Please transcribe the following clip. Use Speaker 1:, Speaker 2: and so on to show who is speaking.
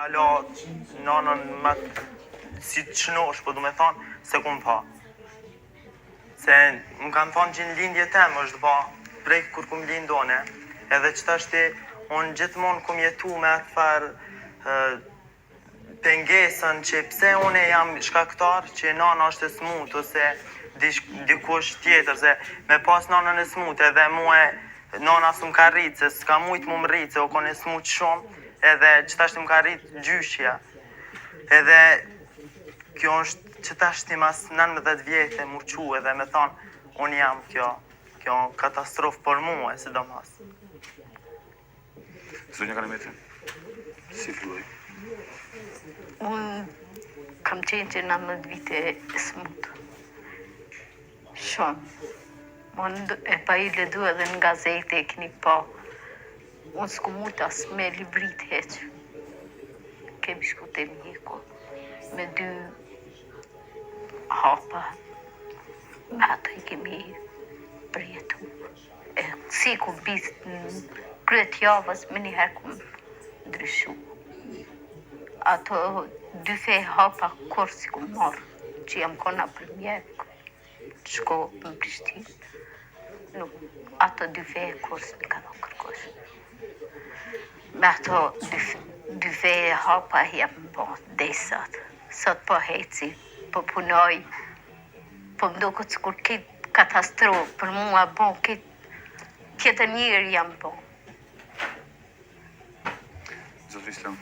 Speaker 1: Alo, nanën më si të qënosh, po du me thonë se kum pa. Se më kanë thonë që në lindje temë është ba, prej kur kum lindone, edhe që tashti, unë gjithmonë kum jetu me atë farë pengesën që pse unë jam shkaktar që nana është e smut, ose dikush tjetër, se me pas nanën e smut edhe muë nana s'm ka rritë, se s'ka mujtë mu më rritë, se o kone smut shumë, edhe që tashti më ka rritë gjyshja. Edhe kjo është që tashti mas 19 vjetë mu qu edhe me thonë, unë jam kjo katastrofë për mua, sidomos.
Speaker 2: Zonja Kalimete, si filloj?
Speaker 3: Unë kam qenë që 19 vite e smut. Shumë. Unë e pa i ledu edhe në gazete e kini pa. Unë s'ku mujt as me livrit heqë. Kemi shku të mjeku me 2 hapa. Me ato i kemi përjetu. E si ku bisë në kryet javës, me njëherë ku ndryshu. Ato 2 fej hapa kur si ku marë, që jam kona për mjekë, shko në Prishtinë. Nuk, ato 2 fej kur si ka do kërkosh. Me ato 2 fej hapa jam bo desat. Sot po heci, po punoj, po mdo këtë s'kur këtë katastrofë, për mua bo këtë njërë jam bo.
Speaker 2: Zotë Islam.